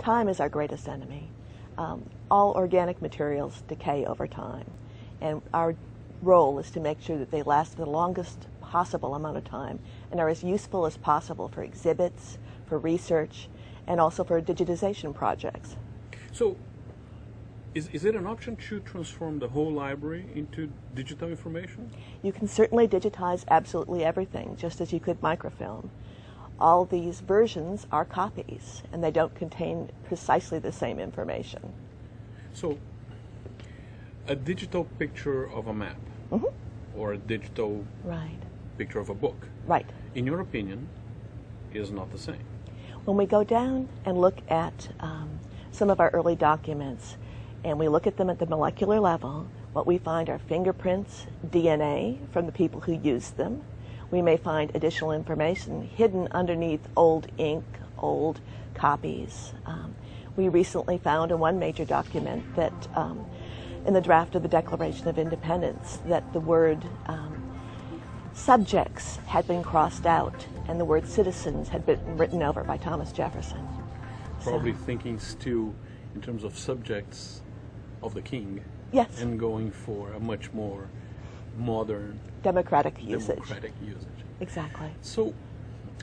Time is our greatest enemy. All organic materials decay over time, and our role is to make sure that they last the longest possible amount of time and are as useful as possible for exhibits, for research, and also for digitization projects. So, is it an option to transform the whole library into digital information? You can certainly digitize absolutely everything, just as you could microfilm. All these versions are copies, and they don't contain precisely the same information. So, a digital picture of a map, or a digital picture of a book, in your opinion, is not the same. When we go down and look at some of our early documents, and we look at them at the molecular level, what we find are fingerprints, DNA from the people who used them. We may find additional information hidden underneath old ink, old copies. We recently found in one major document that in the draft of the Declaration of Independence that the word subjects had been crossed out and the word citizens had been written over by Thomas Jefferson. Probably thinking still in terms of subjects of the king, and going for a much more modern democratic usage. Exactly. So,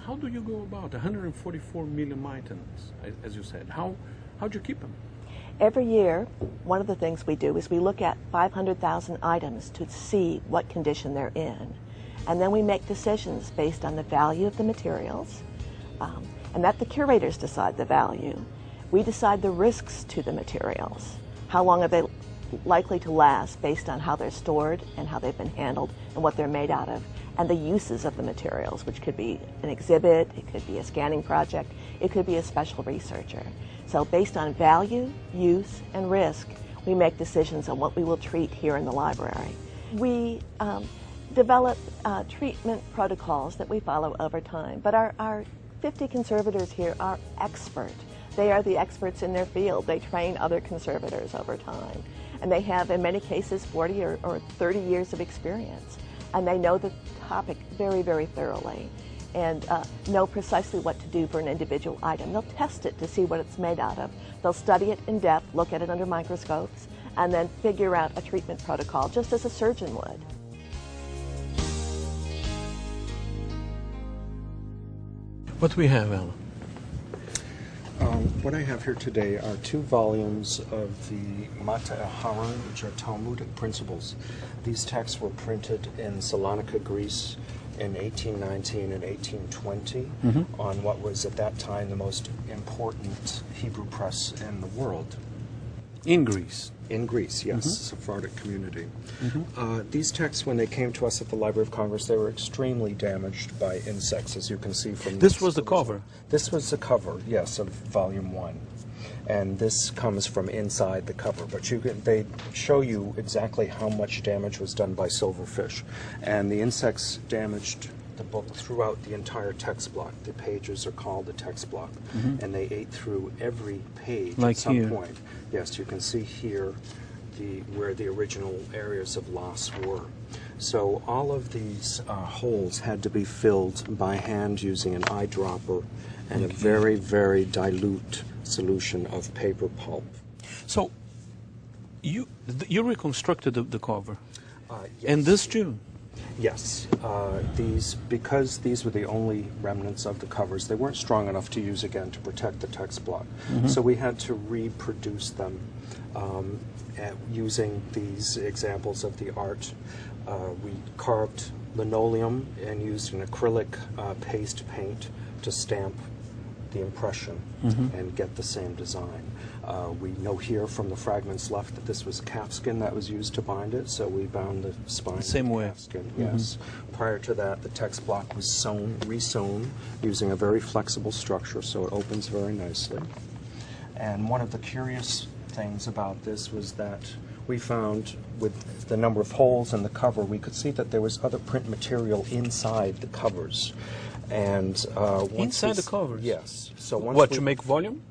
how do you go about 144 million items, as you said? How do you keep them? Every year, one of the things we do is we look at 500,000 items to see what condition they're in, and then we make decisions based on the value of the materials, and that the curators decide the value. We decide the risks to the materials. How long are they likely to last based on how they're stored and how they've been handled and what they're made out of, and the uses of the materials, which could be an exhibit, it could be a scanning project, it could be a special researcher. So based on value, use, and risk, we make decisions on what we will treat here in the library. We develop treatment protocols that we follow over time, but our 50 conservators here are expert. They are the experts in their field. They train other conservators over time. And they have, in many cases, 40 or 30 years of experience. And they know the topic very, very thoroughly and know precisely what to do for an individual item. They'll test it to see what it's made out of. They'll study it in depth, look at it under microscopes, and then figure out a treatment protocol, just as a surgeon would. What do we have, Alan? What I have here today are 2 volumes of the Mata-Haran, which are Talmudic principles. These texts were printed in Salonika, Greece in 1819 and 1820 on what was at that time the most important Hebrew press in the world. In Greece? In Greece, yes, Sephardic community. These texts, when they came to us at the Library of Congress, they were extremely damaged by insects, as you can see from this. Was the cover? This was the cover, yes, of Volume 1. And this comes from inside the cover. But they show you exactly how much damage was done by silverfish. And the insects damaged the book throughout the entire text block. The pages are called the text block. And they ate through every page at some point. Yes, you can see here where the original areas of loss were. So all of these holes had to be filled by hand using an eyedropper and a very, very dilute solution of paper pulp. So you reconstructed the cover, yes. And this too? Yes, because these were the only remnants of the covers, they weren't strong enough to use again to protect the text block. So we had to reproduce them using these examples of the art. We carved linoleum and used an acrylic paste paint to stamp the impression and get the same design. We know here from the fragments left that this was calfskin that was used to bind it, so we bound the spine same way. Calfskin, yes. Prior to that, the text block was resewn using a very flexible structure, so it opens very nicely. And one of the curious things about this was that we found, with the number of holes in the cover, we could see that there was other print material inside the covers. And inside the covers? Yes. So what, to make volume?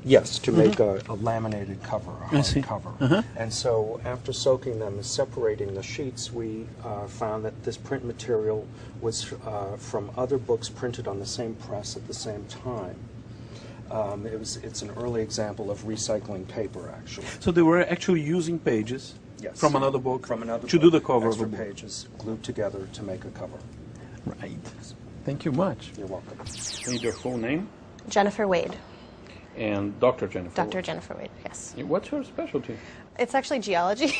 Yes, to make a laminated cover, a hard cover. And so after soaking them and separating the sheets, we found that this print material was from other books printed on the same press at the same time. It's an early example of recycling paper, actually. So they were actually using pages from another book to do the cover of a book. Pages glued together to make a cover. Right. Thank you much. You're welcome. Need your full name? Jennifer Wade. And Dr. Jennifer Dr. Jennifer Wade, yes. What's your specialty? It's actually geology.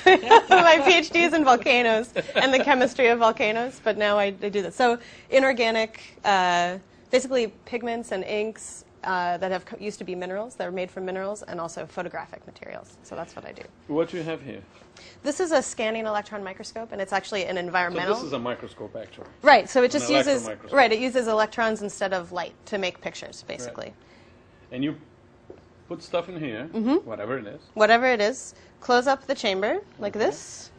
My PhD is in volcanoes and the chemistry of volcanoes, but now I do this. So inorganic, basically pigments and inks that have used to be minerals, that are made from minerals, and also photographic materials. So that's what I do. What do you have here? This is a scanning electron microscope, and it's actually an environmental. So this is a microscope, actually. Right. So it just uses it uses electrons instead of light to make pictures, basically. Right. And you put stuff in here, whatever it is. Whatever it is. Close up the chamber like this,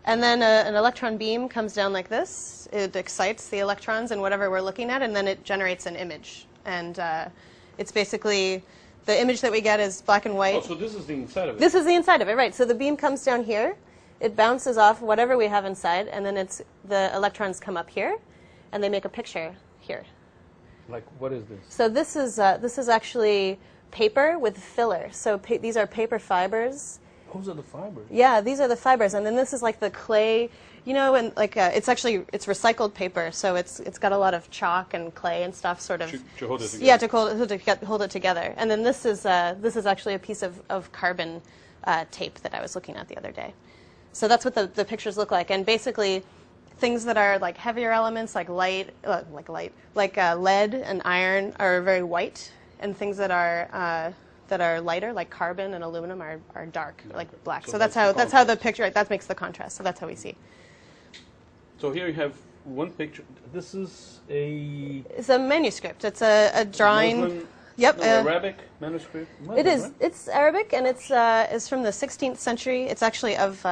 and then an electron beam comes down like this. It excites the electrons in whatever we're looking at, and then it generates an image. And it's basically, the image that we get is black and white. Oh, so this is the inside of it. This is the inside of it, right. So the beam comes down here, it bounces off whatever we have inside, and then the electrons come up here, and they make a picture here. Like, what is this? So this is actually paper with filler. So these are paper fibers. Those are the fibers? Yeah, these are the fibers. And then this is like the clay, you know, and like it's recycled paper. So it's got a lot of chalk and clay and stuff sort of. To hold it together. Yeah, to hold it together. And then this is actually a piece of carbon tape that I was looking at the other day. So that's what the pictures look like. And basically, things that are like heavier elements, like lead and iron, are very white, and things that are lighter, like carbon and aluminum, are dark, like black. So that's how the picture. That makes the contrast. So that's how we see. So here you have one picture. This is It's a manuscript. It's a drawing. Muslim, Yep. Arabic manuscript. Muslim, it is. Right? It's Arabic, and it's from the 16th century. It's actually of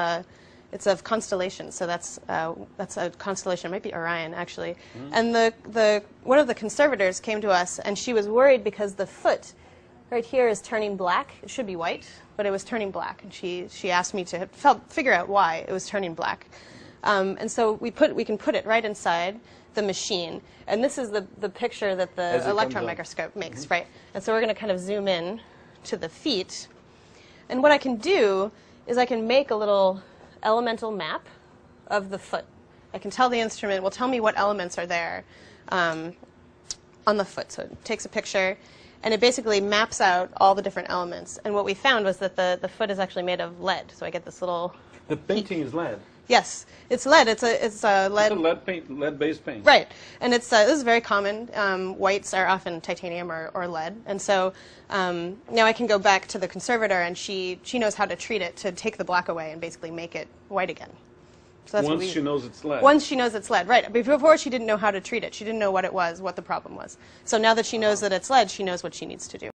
constellations. So that's a constellation. It might be Orion, actually. And the one of the conservators came to us, and she was worried because the foot right here is turning black. It should be white, but it was turning black, and she asked me to figure out why it was turning black. And so we can put it right inside the machine, and this is the picture that the electron microscope makes, right? And so we're going to kind of zoom in to the feet, and what I can do is I can make a little elemental map of the foot. I can tell the instrument, well, tell me what elements are there on the foot. So it takes a picture, and it basically maps out all the different elements. And what we found was that the foot is actually made of lead. So I get this little. The painting is lead. Yes, it's lead. It's a lead. It's a lead paint, lead-based paint. Right, and this is very common. Whites are often titanium or lead, and so now I can go back to the conservator, and she knows how to treat it to take the black away and basically make it white again. So that's once she knows it's lead. Once she knows it's lead, right. Before she didn't know how to treat it. She didn't know what it was, what the problem was. So now that she knows that it's lead, she knows what she needs to do.